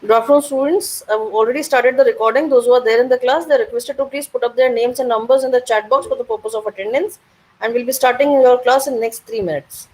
Good afternoon, students. I've already started the recording. Those who are there in the class, they're requested to please put up their names and numbers in the chat box for the purpose of attendance. And we'll be starting your class in next 3 minutes.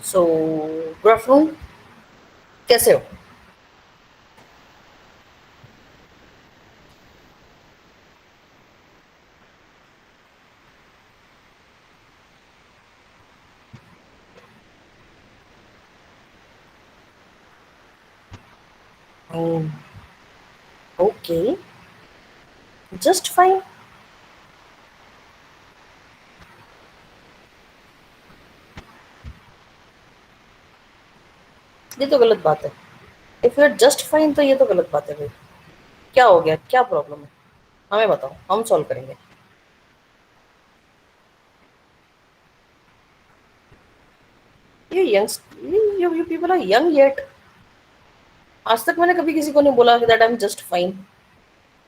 So, good afternoon. कैसे हो? Um, okay, just fine. ये तो गलत बात है. If you're just fine, तो ये तो गलत बात है भाई. क्या हो गया? क्या प्रॉब्लम है? हमें बताओ, हम सॉल्व करेंगे. ये young, you people are young yet. आज तक मैंने कभी किसी को नहीं बोला कि that I'm just fine.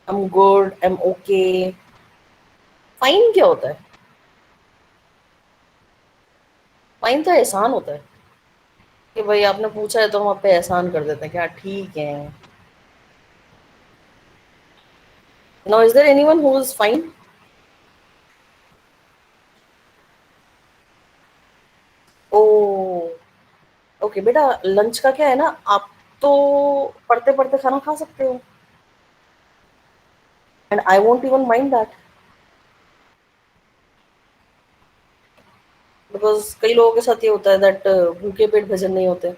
I'm good. I'm okay. Fine क्या होता है? फाइन तो एहसान होता है कि भाई आपने पूछा है तो हम आप पे एहसान कर देते हैं क्या ठीक है. Now is there anyone who is fine? Oh, okay बेटा, लंच का क्या है ना, आप तो पढ़ते पढ़ते खाना खा सकते हो and I won't even mind that because कई लोगों के साथ ये होता है दैट भूखे पेट भजन नहीं होते.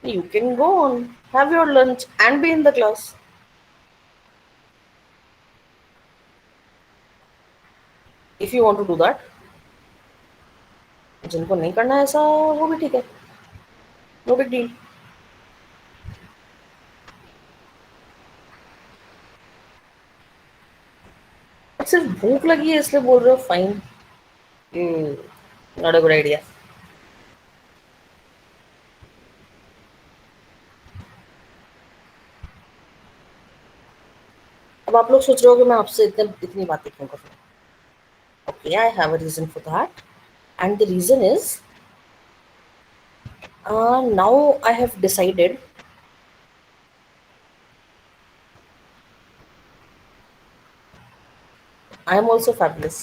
You can go on, have your lunch and be in the class. If you want to do that, जिनको नहीं करना है ऐसा, वो भी ठीक है, नो बिग डील। सिर्फ भूख लगी है इसलिए बोल रहे हो fine, not a good idea. अब आप लोग सोच रहे हो कि मैं आपसे इतनी बातें क्यों कर रहा हूँ। Okay, I have a reason for that, and the reason is, now I have decided, I am also fabulous.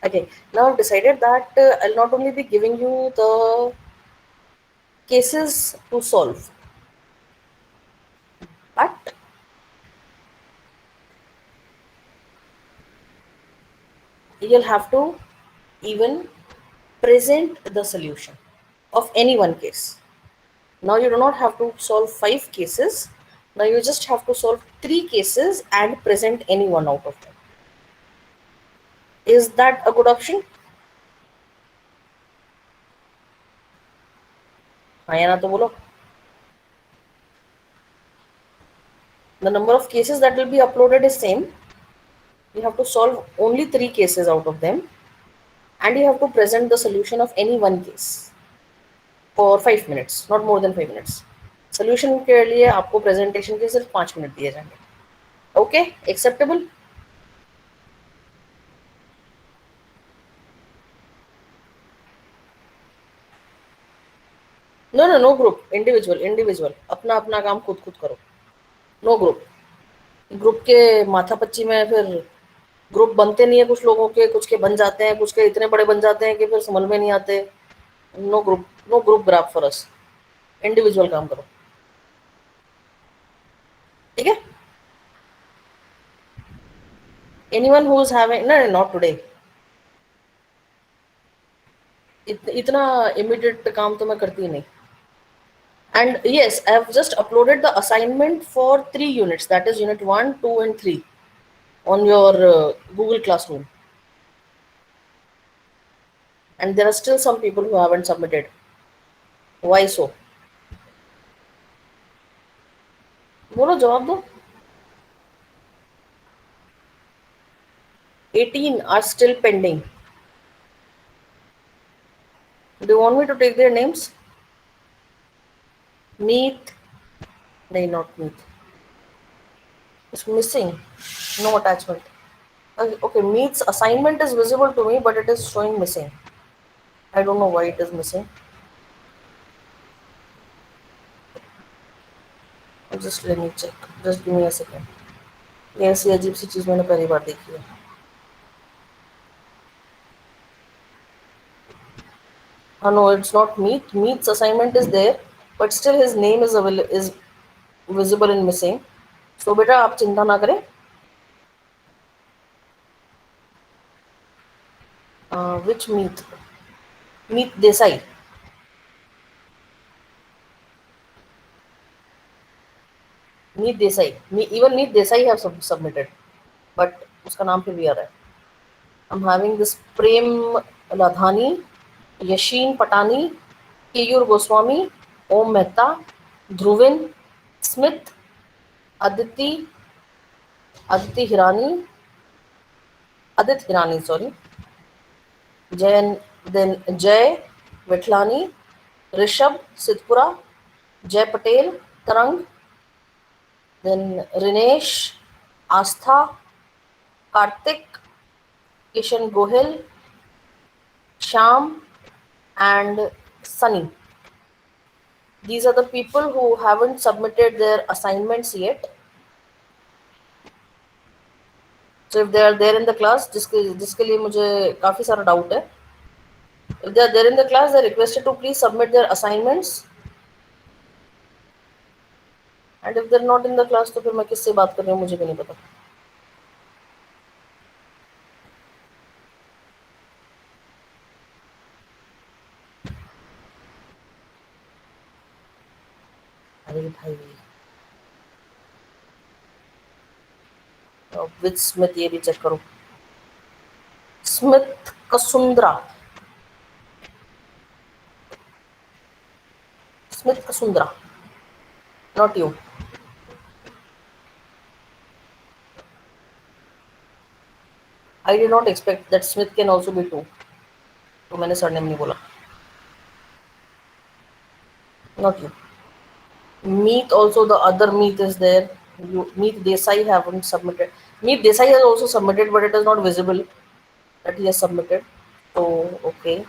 Okay, now I've decided that I'll not only be giving you the cases to solve, but you'll have to even present the solution of any one case. Now you do not have to solve 5 cases. Now you just have to solve 3 cases and present any one out of them. Is that a good option? हाँ या ना तो बोलो. The number of cases that will be uploaded is same. You have to solve only 3 cases out of them, and you have to present the solution of any one case for 5 minutes, not more than 5 minutes. Solution के लिए आपको presentation के सिर्फ 5 minute दिए जाएंगे. Okay, acceptable? No, no, no group, individual, individual. अपना अपना काम खुद खुद करो. No group. ग्रुप के माथापच्ची में फिर ग्रुप बनते नहीं है, कुछ लोगों के, कुछ के बन जाते हैं, कुछ के इतने बड़े बन जाते हैं कि फिर समझ में नहीं आते. No group, no group graph for us. Individual काम करो. ठीक है? Anyone who is having, no, not today. इतना इमीडिएट काम तो मैं करती ही नहीं. And yes, I have just uploaded the assignment for 3 units, that is unit 1, 2, and 3, on your Google Classroom. And there are still some people who haven't submitted. Why so? बोलो, जवाब दो. 18 are still pending. Do you want me to take their names? Meet. No, not Meet. It's missing. No attachment. Okay, Meet's assignment is visible to me, but it is showing missing. I don't know why it is missing. Just let me check. Just give me a second. ये ऐसी अजीब सी चीज़ मैंने पहली बार देखी है. No, it's not Meet. Meet's assignment is there, but still his name is visible in missing. So बेटा आप चिंता ना करें. Which Meet? Meet Desai. Meet Desai. Even Meet Desai have submitted, but उसका नाम फिर भी आ रहा है. I'm having this Prem Ladhani, Yashin Patani, Keyur Goswami, Om Mehta, Dhruvin, Smith, Aditi, Aditi Hirani, Adit Hirani, sorry, Jayan, then Jay Vitlani, Rishabh Sidpura, Jay Patel, Tarang, then Rinesh, Astha, Kartik, Kishan Gohil, Sham, and Sunny. These are the people who haven't submitted their assignments yet. So if they are there in the class, जिसके लिए मुझे काफ़ी सारा doubt है, if they are there in the class, they are requested to please submit their assignments. And if they are not in the class, तो फिर मैं किससे बात कर रही हूँ मुझे भी नहीं पता. अरे भाई, विद स्मिथ ये भी चेक करो. Smith Kasundra. Smith Kasundra. Not you. I did not expect that Smith can also be two. तो मैंने सरनेम नहीं बोला. Not you. Meet also, the other Meet is there. Meet Desai haven't submitted. Meet Desai has also submitted, but it is not visible that he has submitted. So okay,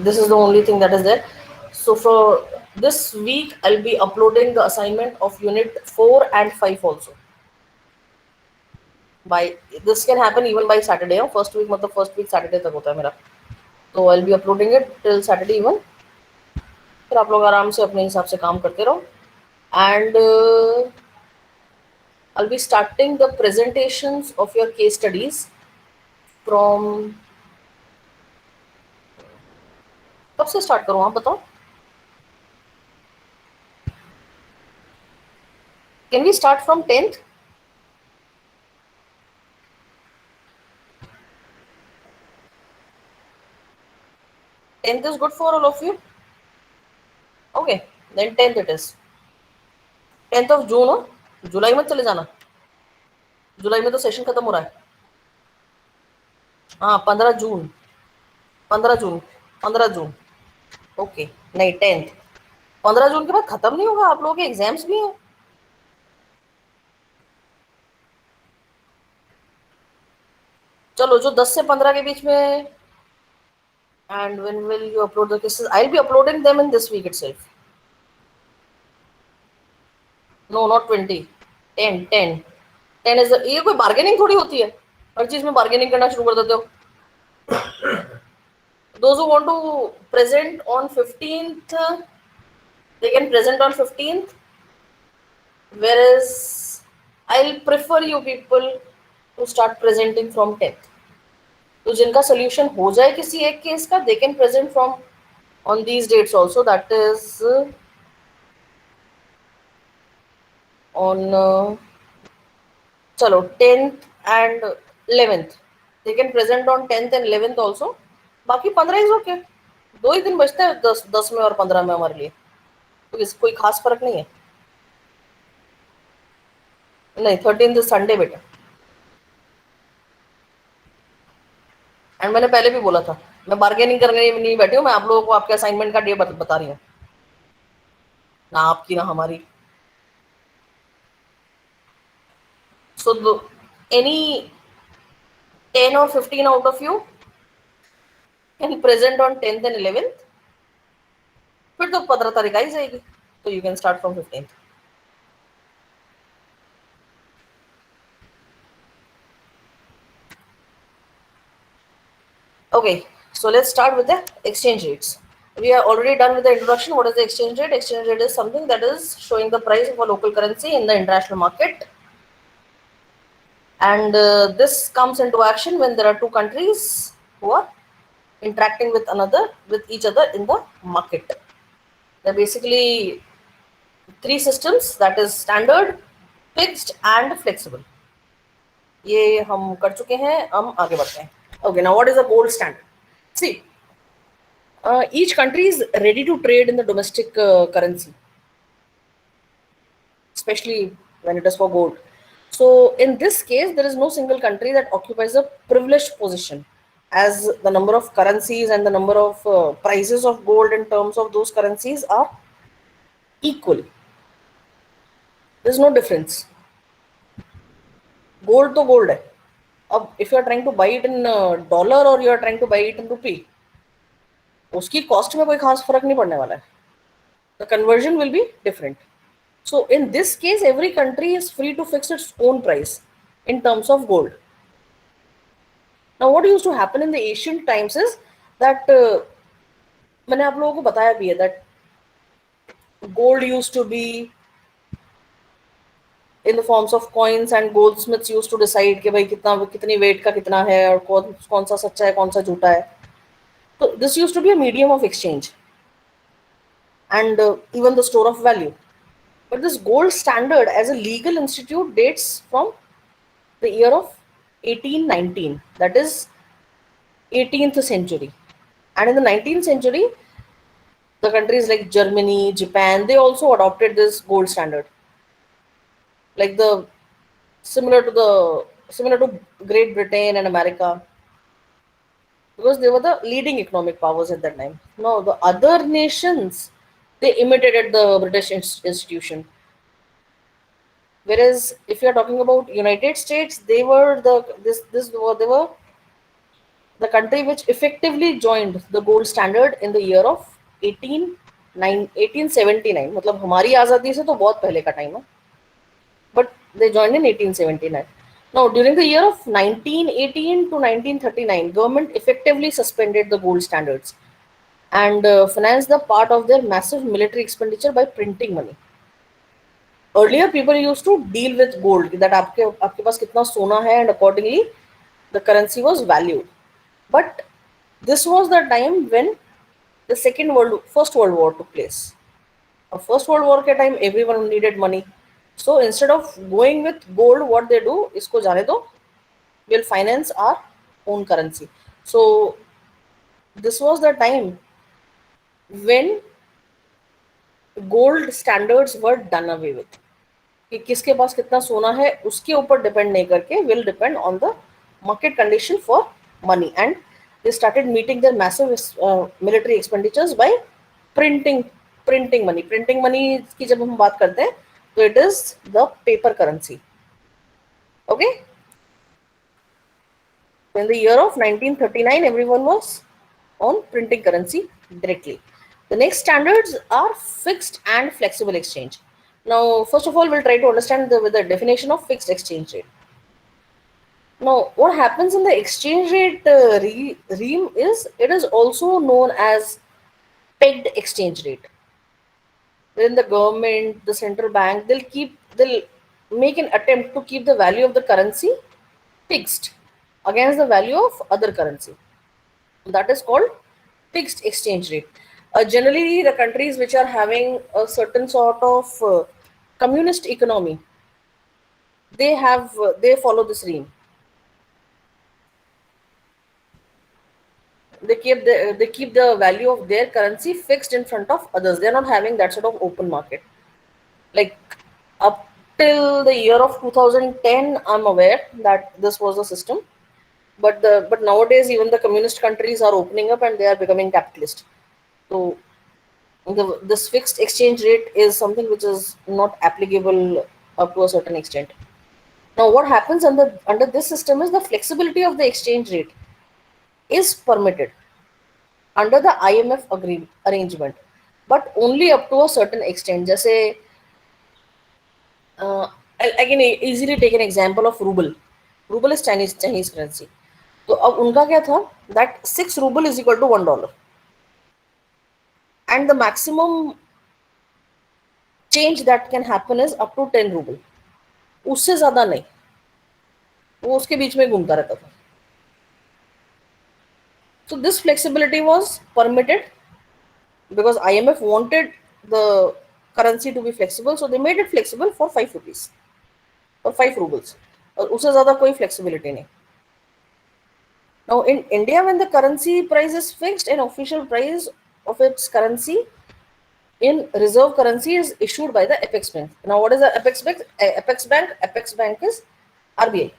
this is the only thing that is there. So for this week, I'll be uploading the assignment of Unit 4 and 5 also. By this can happen even by Saturday. First week मतलब first week Saturday तक होता है मेरा. So I'll be uploading it till Saturday even. फिर आप लोग आराम से अपने हिसाब से काम करते रहो. And I'll be starting the presentations of your case studies from. कब से start करूँ आप बताओ? Can we start from 10th? 10th is good for all of you? Okay, then 10th it is. 10th of June हो? जुलाई मत चले जाना. जुलाई में तो सेशन खत्म हो रहा है. हाँ 15 जून. 15 जून. 15 जून. ओके नहीं 10th. 15 जून के बाद खत्म नहीं होगा. आप लोगों के एग्जाम्स भी हैं. चलो जो 10 से 15 के बीच में. And when will you upload the cases? I'll be uploading them in this week itself. No, not 20. 10. 10 is ये कोई बार्गेनिंग थोड़ी होती है. हर चीज में बार्गेनिंग करना शुरू कर देते हो. Those who want to present on 15th, they can present on 15th. Whereas I'll prefer you people to start presenting from 10th. तो जिनका solution हो जाए किसी एक केस का, they can present from on these dates also. That is on चलो 10th and 11th. They can present on 10th and 11th also. बाकी 15 is okay. 2 ही दिन बचते हैं 10 में और 15 में हमारे लिए. तो कोई खास फर्क नहीं है. नहीं 13th is Sunday बेटा. एंड मैंने पहले भी बोला था मैं बार्गेनिंग करने नहीं बैठी हूँ. मैं आप लोगों को आपके असाइनमेंट का डे बता रही हूँ. ना आपकी ना हमारी. So any 10 or 15 out of you can present on 10th and 11th. फिर तो 15 तारीख आई जाएगी. तो you can start from 15th. Okay, so let's start with the exchange rates. We are already done with the introduction. What is the exchange rate? Exchange rate is something that is showing the price of a local currency in the international market. And this comes into action when there are two countries who are interacting with each other in the market. There are basically three systems, that is standard, fixed and flexible. ये हम कर चुके हैं. हम आगे बढ़ते हैं. Okay, now what is a gold standard? See, each country is ready to trade in the domestic currency, especially when it is for gold. So in this case, there is no single country that occupies a privileged position, as the number of currencies and the number of prices of gold in terms of those currencies are equal. There is no difference. Gold to gold है. अब if you are trying to buy it in dollar or you are trying to buy it in rupee, उसकी cost में कोई खास फर्क नहीं पड़ने वाला है. The conversion will be different. So in this case, every country is free to fix its own price in terms of gold. Now what used to happen in the ancient times is that मैंने आप लोगों को बताया भी है that gold used to be in the forms of coins and goldsmiths used to decide कि भाई कितनी weight का कितना है और कौन सा सच्चा है कौन सा झूठा है. So this used to be a medium of exchange and even the store of value. But this gold standard as a legal institute dates from the year of 1819, that is 18th century. And in the 19th century, the countries like Germany, Japan, they also adopted this gold standard. Like the similar to Great Britain and America, because they were the leading economic powers at that time. Now the other nations, they imitated the British institution. Whereas if you are talking about United States, they were the country which effectively joined the gold standard in the year of 1879. मतलब हमारी आज़ादी से तो बहुत पहले का time है, but they joined in 1879. Now, during the year of 1918 to 1939, government effectively suspended the gold standards and financed the part of their massive military expenditure by printing money. Earlier, people used to deal with gold, that आपके पास कितना सोना है, and accordingly, the currency was valued. But this was the time when the First World War took place. First World War के time, everyone needed money. So instead of going with gold, what they do, इसको जाने दो, we'll finance our own currency. So this was the time when gold standards were done away with. कि किसके पास कितना सोना है उसके ऊपर डिपेंड नहीं करके, will depend on the market condition for money, and they started meeting their massive military expenditures by printing printing money की जब हम बात करते हैं तो it is the paper currency. Okay, in the year of 1939, everyone was on printing currency directly. The next standards are fixed and flexible exchange. Now, first of all, we'll try to understand the definition of fixed exchange rate. Now, what happens in the exchange rate realm is it is also known as pegged exchange rate. Wherein the government, the central bank, they'll make an attempt to keep the value of the currency fixed against the value of other currency. That is called fixed exchange rate. Generally, the countries which are having a certain sort of communist economy, they follow this regime. They keep the value of their currency fixed in front of others. They're not having that sort of open market. Like up till the year of 2010, I'm aware that this was the system. But nowadays even the communist countries are opening up and they are becoming capitalist. So this fixed exchange rate is something which is not applicable up to a certain extent. Now, what happens under this system is the flexibility of the exchange rate is permitted under the IMF arrangement, but only up to a certain extent. जैसे I can easily take an example of ruble. Ruble is Chinese currency. तो अब उनका क्या था, that 6 ruble is equal to $1, and the maximum change that can happen is up to 10 ruble. उससे ज्यादा नहीं, वो उसके बीच में घूमता रहता था. So this flexibility was permitted because IMF wanted the currency to be flexible, so they made it flexible for 5 rupees or 5 rubles. और उससे ज़्यादा कोई flexibility नहीं. Now in India, when the currency price is fixed, an official price of its currency in reserve currency is issued by the Apex Bank. Now what is the Apex Bank? Apex Bank is RBI.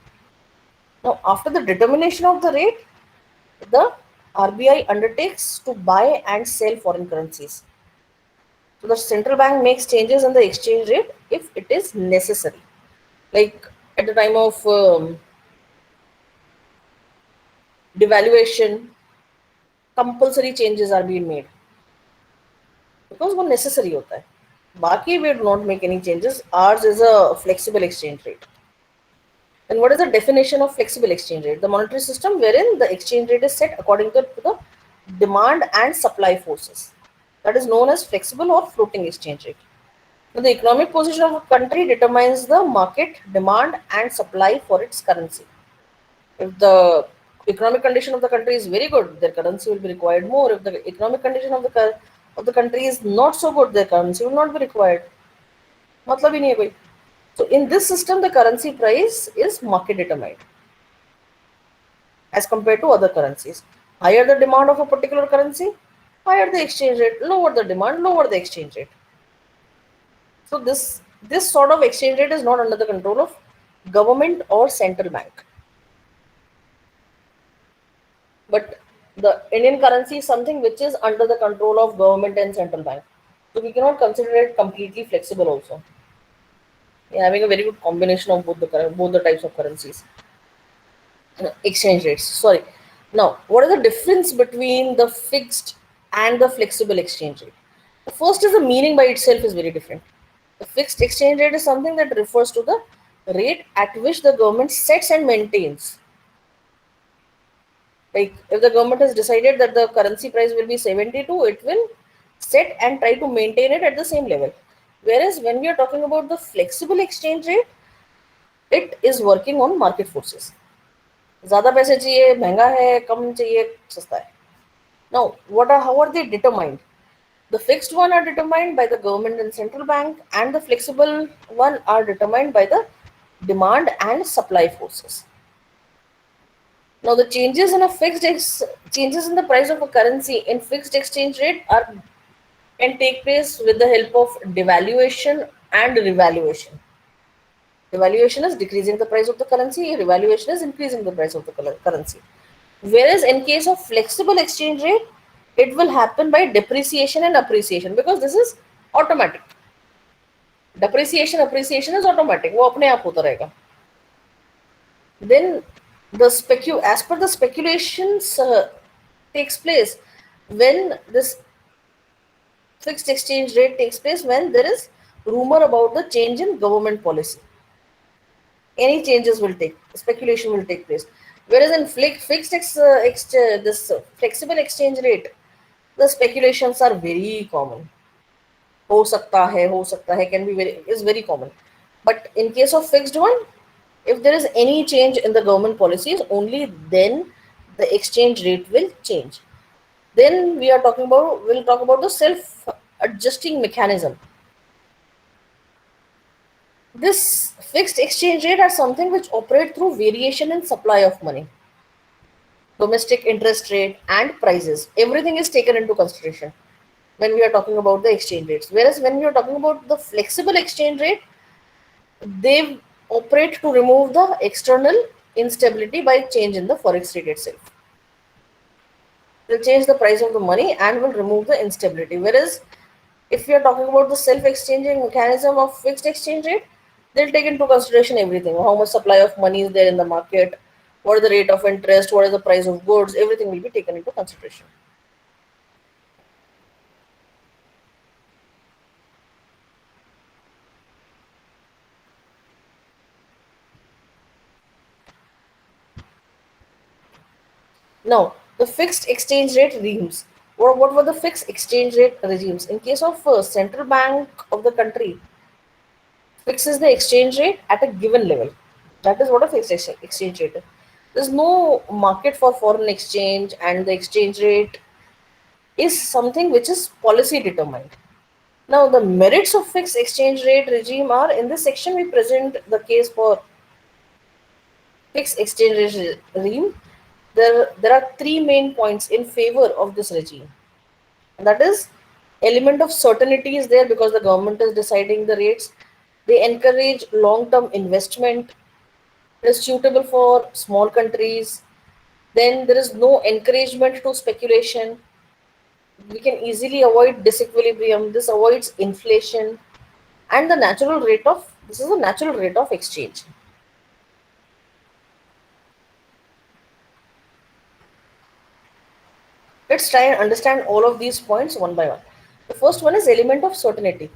Now after the determination of the rate, the RBI undertakes to buy and sell foreign currencies. So the central bank makes changes in the exchange rate if it is necessary. Like at the time of devaluation, compulsory changes are being made because वो necessary होता है. बाकी we do not make any changes. Ours is a flexible exchange rate. And what is the definition of flexible exchange rate? The monetary system wherein the exchange rate is set according to the demand and supply forces. That is known as flexible or floating exchange rate. Now, the economic position of a country determines the market demand and supply for its currency. If the economic condition of the country is very good, their currency will be required more. If the economic condition of the country is not so good, their currency will not be required. मतलब ही नहीं है कोई. So in this system, the currency price is market determined as compared to other currencies. Higher the demand of a particular currency, higher the exchange rate. Lower the demand, lower the exchange rate. So this sort of exchange rate is not under the control of government or central bank. But the Indian currency is something which is under the control of government and central bank. So we cannot consider it completely flexible also. We are having a very good combination of both the types of currencies. Exchange rates. Sorry. Now, what is the difference between the fixed and the flexible exchange rate? The first is the meaning by itself is very different. The fixed exchange rate is something that refers to the rate at which the government sets and maintains. Like if the government has decided that the currency price will be 72, it will set and try to maintain it at the same level. Whereas when we are talking about the flexible exchange rate, it is working on market forces. ज़्यादा पैसे चाहिए, महंगा है, कम चाहिए, सस्ता है. Now, how are they determined? The fixed one are determined by the government and central bank, and the flexible one are determined by the demand and supply forces. Now, the changes in the price of a currency in fixed exchange rate are can take place with the help of devaluation and revaluation. Devaluation is decreasing the price of the currency, revaluation is increasing the price of the currency. Whereas in case of flexible exchange rate, it will happen by depreciation and appreciation because this is automatic. Depreciation, appreciation is automatic. वो अपने आप होता रहेगा. Then as per the speculations takes place when this fixed exchange rate takes place when there is rumor about the change in government policy. Any changes will take speculation will take place. Whereas in this flexible exchange rate, the speculations are very common. हो सकता है can be very common. But in case of fixed one, if there is any change in the government policies, only then the exchange rate will change. Then we'll talk about the self adjusting mechanism. This fixed exchange rate are something which operate through variation in supply of money, domestic interest rate, and prices. Everything is taken into consideration when we are talking about the exchange rates. Whereas when we are talking about the flexible exchange rate, they operate to remove the external instability by change in the forex rate itself. They'll change the price of the money and will remove the instability. Whereas if we are talking about the self-exchanging mechanism of fixed exchange rate, they'll take into consideration everything. How much supply of money is there in the market, what is the rate of interest, what is the price of goods, everything will be taken into consideration. Now, the fixed exchange rate regimes. What were the fixed exchange rate regimes? In case of central bank of the country, fixes the exchange rate at a given level. That is what a fixed exchange rate is. There's no market for foreign exchange, and the exchange rate is something which is policy determined. Now, the merits of fixed exchange rate regime are in this section we present the case for fixed exchange rate regime. There are three main points in favor of this regime. And that is element of certainty is there because the government is deciding the rates. They encourage long-term investment. It is suitable for small countries. Then there is no encouragement to speculation. We can easily avoid disequilibrium. This avoids inflation. And this is a natural rate of exchange. Let's try and understand all of these points one by one. The first one is element of certainty.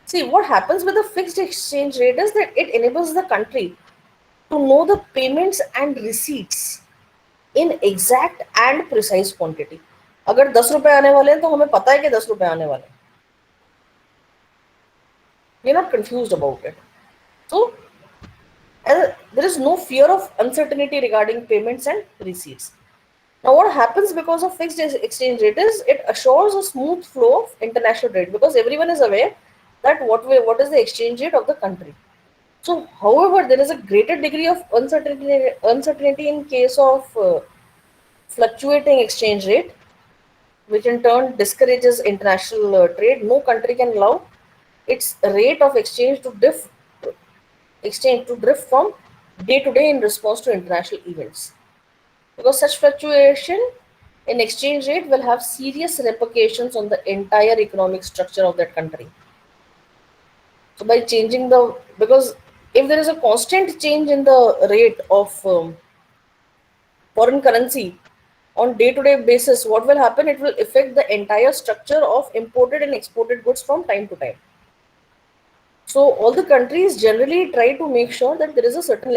See, what happens with the fixed exchange rate is that it enables the country to know the payments and receipts in exact and precise quantity. अगर 10 रुपए आने वाले हैं तो हमें पता है कि 10 रुपए आने वाले हैं. We are not confused about it. So there is no fear of uncertainty regarding payments and receipts. Now, what happens because of fixed exchange rate is it assures a smooth flow of international trade because everyone is aware that what is the exchange rate of the country. So, however, there is a greater degree of uncertainty in case of fluctuating exchange rate, which in turn discourages international trade. No country can allow its rate of exchange to drift from day to day in response to international events. Because such fluctuation in exchange rate will have serious repercussions on the entire economic structure of that country. So by changing the, because if there is a constant change in the rate of foreign currency on day-to-day basis, what will happen? It will affect the entire structure of imported and exported goods from time to time. So all the countries generally try to make sure that there is a certain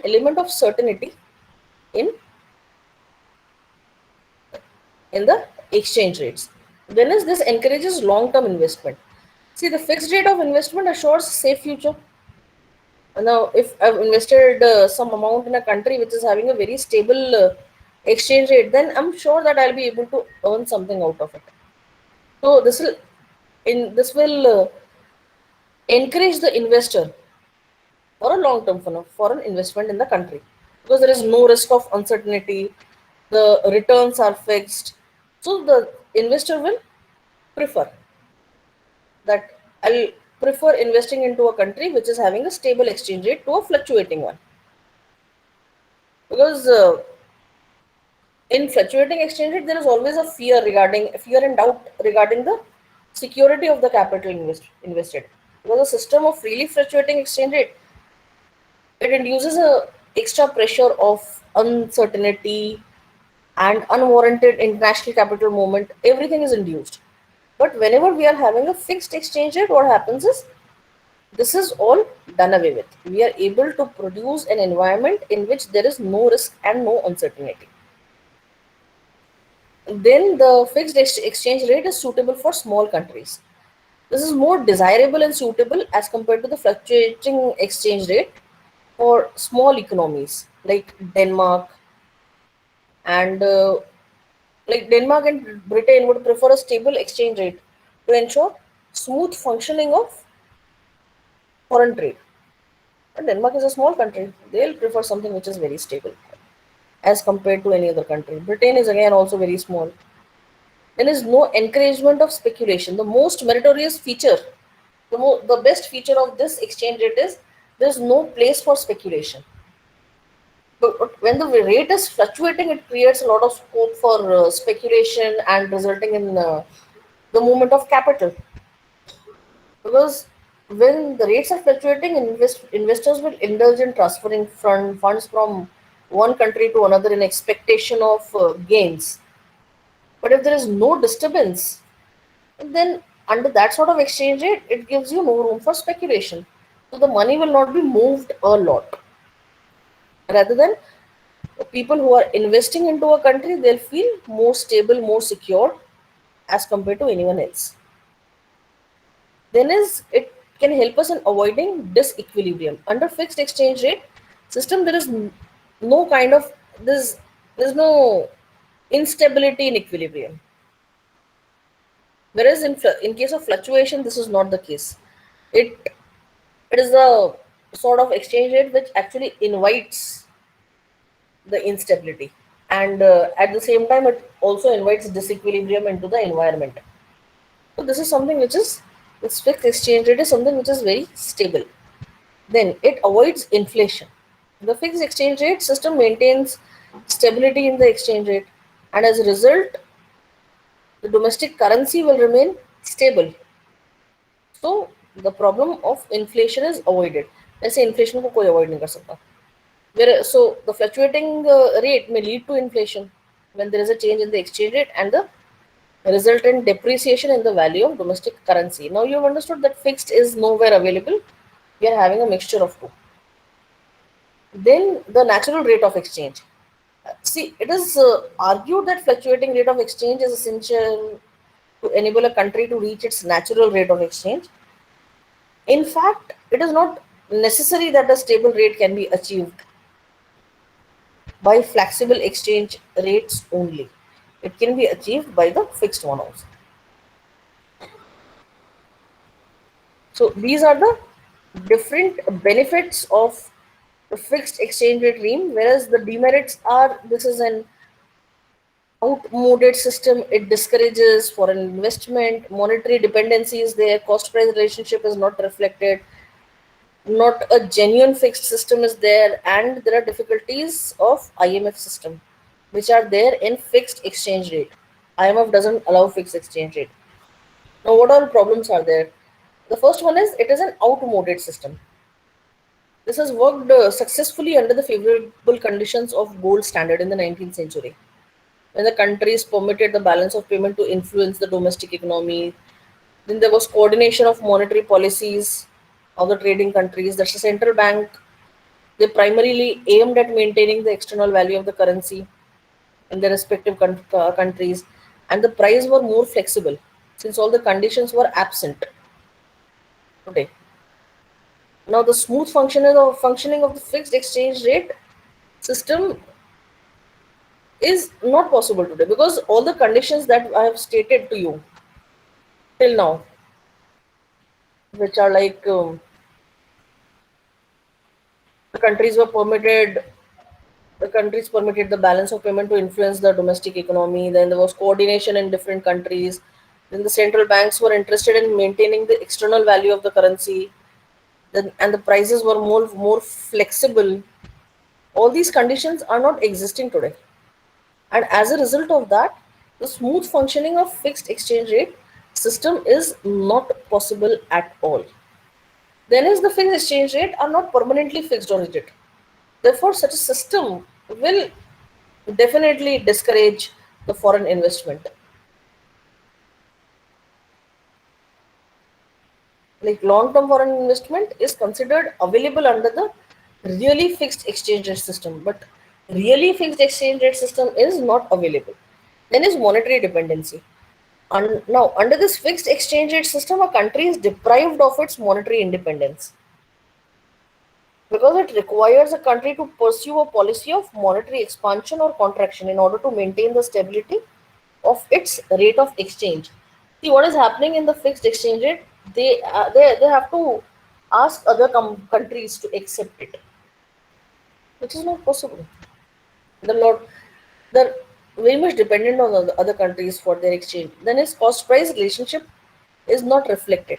element of certainty in the exchange rates. Then is this encourages long-term investment. See, the fixed rate of investment assures safe future. Now, if I've invested some amount in a country which is having a very stable exchange rate, then I'm sure that I'll be able to earn something out of it. So this will encourage the investor for a long term for an investment in the country, because there is no risk of uncertainty. The returns are fixed, so the investor will prefer that. I'll prefer investing into a country which is having a stable exchange rate to a fluctuating one, because in fluctuating exchange rate, there is always a fear and doubt regarding the security of the capital invested. Because a system of freely fluctuating exchange rate, it induces a extra pressure of uncertainty and unwarranted international capital movement. Everything is induced. But whenever we are having a fixed exchange rate, what happens is this is all done away with. We are able to produce an environment in which there is no risk and no uncertainty. Then the exchange rate is suitable for small countries. This is more desirable and suitable as compared to the fluctuating exchange rate for small economies like Denmark and Britain would prefer a stable exchange rate to ensure smooth functioning of foreign trade. But Denmark is a small country; they'll prefer something which is very stable as compared to any other country. Britain is again also very small. There is no encouragement of speculation. The most meritorious feature, the best feature of this exchange rate is there is no place for speculation. But when the rate is fluctuating, it creates a lot of scope for speculation and resulting in the movement of capital. Because when the rates are fluctuating, investors will indulge in transferring funds from one country to another in expectation of gains. But if there is no disturbance, then under that sort of exchange rate, it gives you no room for speculation. So the money will not be moved a lot. Rather than people who are investing into a country, they'll feel more stable, more secure as compared to anyone else. Then is it can help us in avoiding disequilibrium. Under fixed exchange rate system, there is no kind of this there's no instability in equilibrium. Whereas in case of fluctuation, this is not the case. It it is a sort of exchange rate which actually invites the instability, and at the same time it also invites disequilibrium into the environment. So this is something which is this fixed exchange rate is something which is very stable. Then it avoids inflation. The fixed exchange rate system maintains stability in the exchange rate, and as a result the domestic currency will remain stable. So the problem of inflation is avoided. ऐसे inflation को कोई avoid नहीं कर सकता. So the fluctuating rate may lead to inflation when there is a change in the exchange rate and the resultant depreciation in the value of domestic currency. Now you have understood that fixed is nowhere available. We are having a mixture of two. Then the natural rate of exchange. See, it is argued that fluctuating rate of exchange is essential to enable a country to reach its natural rate of exchange. In fact, it is not necessary that a stable rate can be achieved by flexible exchange rates only. It can be achieved by the fixed one also. So these are the different benefits of the fixed exchange rate regime, whereas the demerits are this is an outmoded system. It discourages foreign investment, monetary dependency is there, cost price relationship is not reflected, not a genuine fixed system is there, and there are difficulties of IMF system, which are there in fixed exchange rate. IMF doesn't allow fixed exchange rate. Now, what all problems are there? The first one is it is an outmoded system. This has worked successfully under the favorable conditions of gold standard in the 19th century, when the countries permitted the balance of payment to influence the domestic economy. Then there was coordination of monetary policies of the trading countries. That's the central bank. They primarily aimed at maintaining the external value of the currency in their respective countries, and the price were more flexible since all the conditions were absent today. Now, the smooth functioning of the fixed exchange rate system is not possible today because all the conditions that I have stated to you till now, which are like the countries were permitted, the countries permitted the balance of payment to influence the domestic economy. Then there was coordination in different countries. Then the central banks were interested in maintaining the external value of the currency. Then and the prices were more flexible. All these conditions are not existing today. And as a result of that, the smooth functioning of fixed exchange rate system is not possible at all. Then is the fixed exchange rate are not permanently fixed or rigid. Therefore, such a system will definitely discourage the foreign investment. Like long-term foreign investment is considered available under the really fixed exchange rate system, but really fixed exchange rate system is not available. Then is monetary dependency. Now, under this fixed exchange rate system, a country is deprived of its monetary independence because it requires a country to pursue a policy of monetary expansion or contraction in order to maintain the stability of its rate of exchange. See what is happening in the fixed exchange rate. They have to ask other countries to accept it, which is not possible. They're very much dependent on the other countries for their exchange. Then its cost price relationship is not reflected.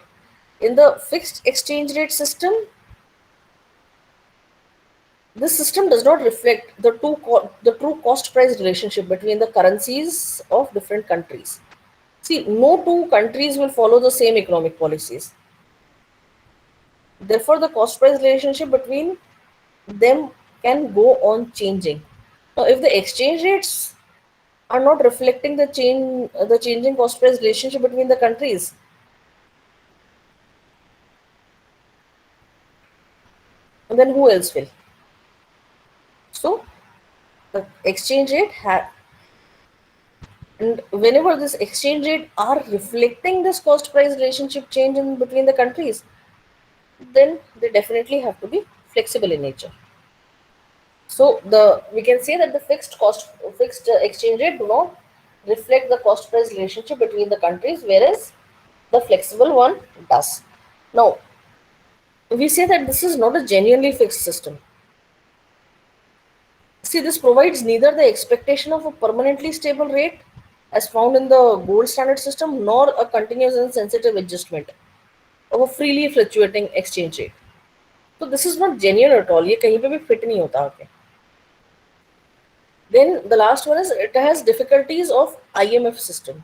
In the fixed exchange rate system, this system does not reflect the true cost price relationship between the currencies of different countries. See, no two countries will follow the same economic policies. Therefore, the cost price relationship between them can go on changing. Now, if the exchange rates are not reflecting the changing cost price relationship between the countries, then who else will? So, the exchange rate and whenever this exchange rate are reflecting this cost price relationship change in between the countries, then they definitely have to be flexible in nature. So the we can say that the fixed exchange rate do not reflect the cost price relationship between the countries, whereas the flexible one does. Now we say that this is not a genuinely fixed system. See, this provides neither the expectation of a permanently stable rate as found in the gold standard system, nor a continuous and sensitive adjustment of a freely fluctuating exchange rate. So this is not genuine at all. ये कहीं पे भी fit नहीं होता आके. Then the last one is it has difficulties of IMF system.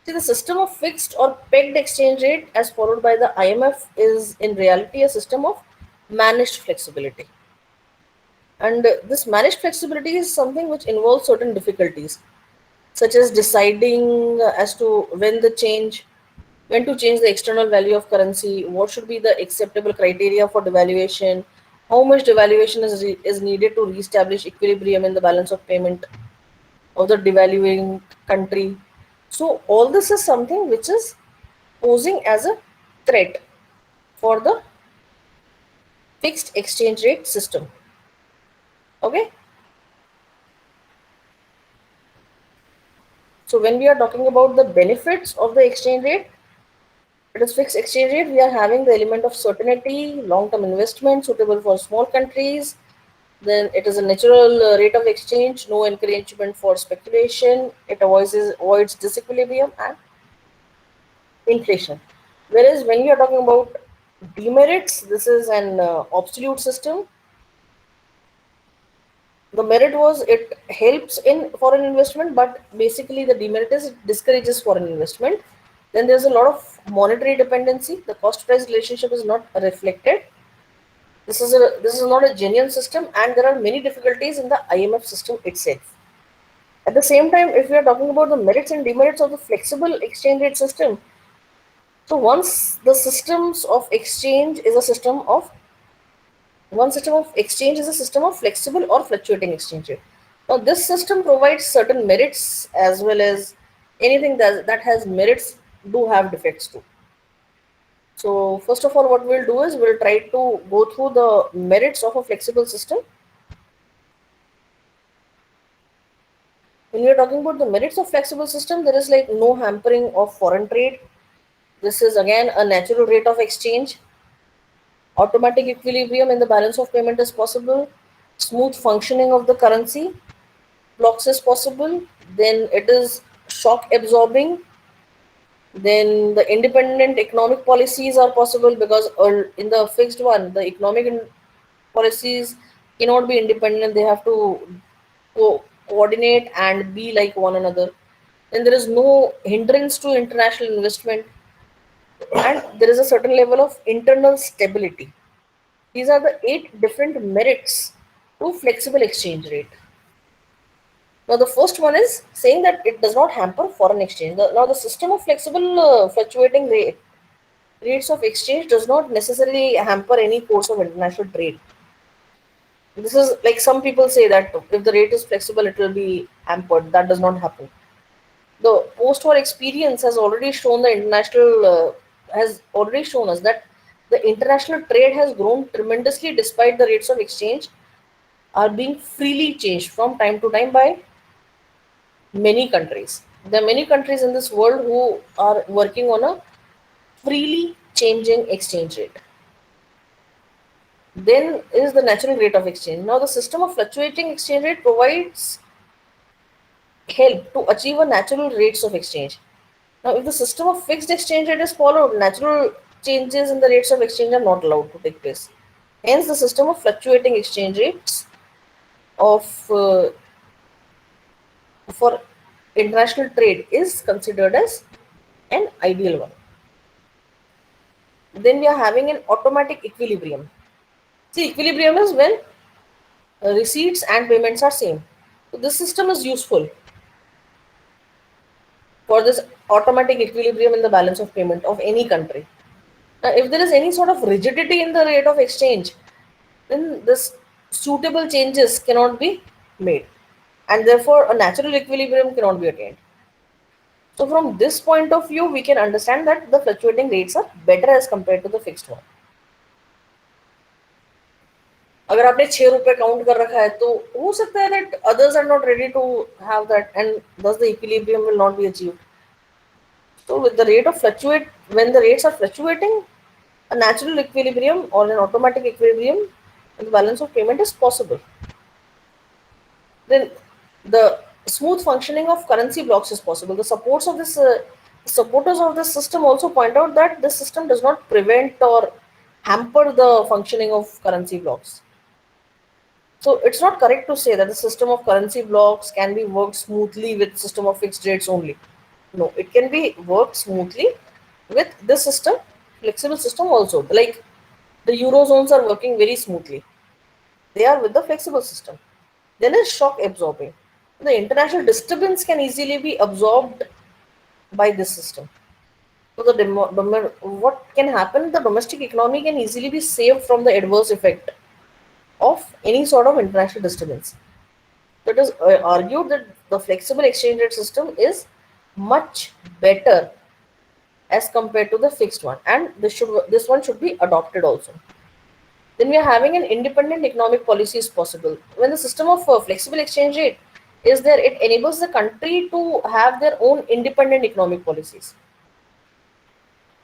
See, the system of fixed or pegged exchange rate as followed by the IMF is in reality a system of managed flexibility. And this managed flexibility is something which involves certain difficulties, such as deciding as to when to change the external value of currency, what should be the acceptable criteria for devaluation, how much devaluation is needed to reestablish equilibrium in the balance of payment of the devaluing country. So all this is something which is posing as a threat for the fixed exchange rate system. Okay. So when we are talking about the benefits of the exchange rate, It is fixed exchange rate. We are having the element of certainty, long-term investment suitable for small countries. Then it is a natural rate of exchange, no encouragement for speculation. It avoids disequilibrium and inflation. Whereas when you are talking about demerits, this is an absolute system. The merit was it helps in foreign investment, but basically the demerit is it discourages foreign investment. Then there's a lot of monetary dependency. The cost price relationship is not reflected. This is not a genuine system, and there are many difficulties in the IMF system itself. At the same time, if we are talking about the merits and demerits of the flexible exchange rate system, so once the systems of exchange is a system of one system of exchange is a system of flexible or fluctuating exchange rate. Now, this system provides certain merits as well as anything that has merits do have defects too. So, first of all, what we'll do is we'll try to go through the merits of a flexible system. When we are talking about the merits of flexible system, there is like no hampering of foreign trade. This is again a natural rate of exchange. Automatic equilibrium in the balance of payment is possible. Smooth functioning of the currency blocks is possible. Then it is shock absorbing. Then the independent economic policies are possible because in the fixed one, the policies cannot be independent. They have to coordinate and be like one another. Then there is no hindrance to international investment, and there is a certain level of internal stability. These are the 8 different merits to flexible exchange rate. Now, the first one is saying that it does not hamper foreign exchange. Now, the system of flexible fluctuating rates of exchange does not necessarily hamper any course of international trade. This is like some people say that if the rate is flexible, it will be hampered. That does not happen. The post-war experience has already shown us that the international trade has grown tremendously despite the rates of exchange are being freely changed from time to time by many countries. There are many countries in this world who are working on a freely changing exchange rate. Then is the natural rate of exchange. Now, the system of fluctuating exchange rate provides help to achieve a natural rates of exchange. Now, if the system of fixed exchange rate is followed, natural changes in the rates of exchange are not allowed to take place. Hence, the system of fluctuating exchange rates of for international trade is considered as an ideal one. Then we are having an automatic equilibrium. See, equilibrium is when receipts and payments are same. So this system is useful for this automatic equilibrium in the balance of payment of any country. Now, if there is any sort of rigidity in the rate of exchange, then this suitable changes cannot be made, and therefore a natural equilibrium cannot be attained. So from this point of view, we can understand that the fluctuating rates are better as compared to the fixed one. अगर आपने 6 रुपए count कर रखा है तो हो सकता है that others are not ready to have that, and thus the equilibrium will not be achieved. So with the rate of fluctuate when the rates are fluctuating, a natural equilibrium or an automatic equilibrium in the balance of payment is possible. Then the smooth functioning of currency blocks is possible. The supporters of this system also point out that this system does not prevent or hamper the functioning of currency blocks. So it's not correct to say that the system of currency blocks can be worked smoothly with system of fixed rates only. No, it can be worked smoothly with this system, flexible system also. Like the Eurozones are working very smoothly. They are with the flexible system. Then is shock absorbing. The international disturbance can easily be absorbed by this system. So what can happen? The domestic economy can easily be saved from the adverse effect of any sort of international disturbance. So it is argued that the flexible exchange rate system is much better as compared to the fixed one, and this one should be adopted also. Then we are having an independent economic policy is possible. When the system of flexible exchange rate is there, it enables the country to have their own independent economic policies.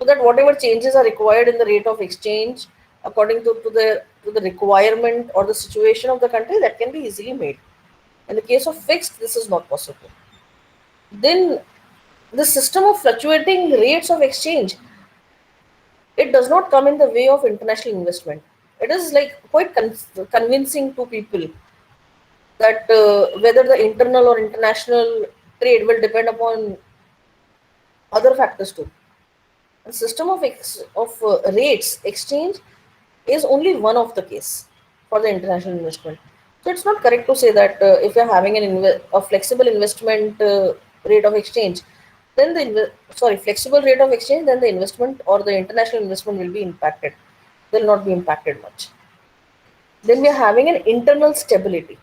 so that whatever changes are required in the rate of exchange according to the requirement or the situation of the country, that can be easily made. In the case of fixed, this is not possible. Then the system of fluctuating rates of exchange, it does not come in the way of international investment. It is like quite convincing to people that whether the internal or international trade will depend upon other factors too. The system of rates exchange is only one of the case for the international investment. So it's not correct to say that if you're having a flexible investment rate of exchange, then flexible rate of exchange, then the investment or the international investment will be impacted. Will not be impacted much. Then we are having an internal stability.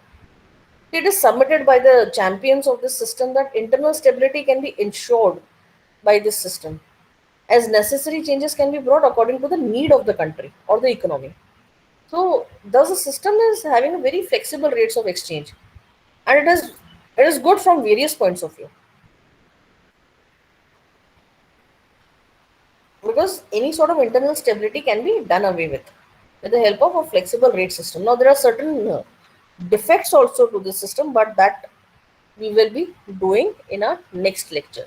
It is submitted by the champions of this system that internal stability can be ensured by this system, as necessary changes can be brought according to the need of the country or the economy. So, thus the system is having a very flexible rates of exchange, and it is good from various points of view, because any sort of internal stability can be done away with the help of a flexible rate system. Now, there are certain defects also to the system, but that we will be doing in our next lecture.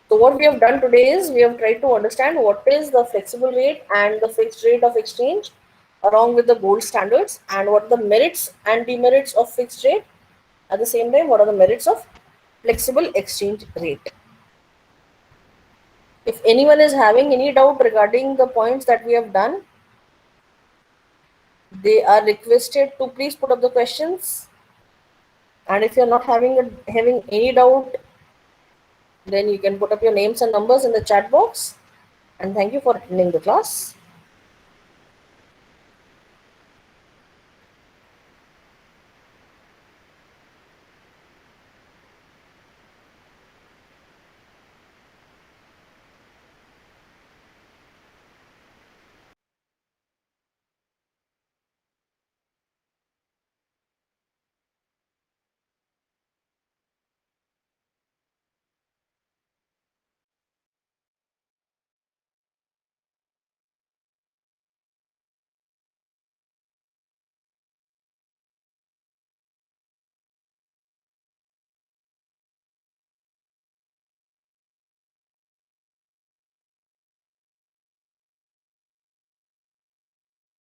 So what we have done today is we have tried to understand what is the flexible rate and the fixed rate of exchange along with the gold standards, and what are the merits and demerits of fixed rate. At the same time, what are the merits of flexible exchange rate. If anyone is having any doubt regarding the points that we have done, they are requested to please put up the questions. And if you're not having any doubt, then you can put up your names and numbers in the chat box. And thank you for attending the class.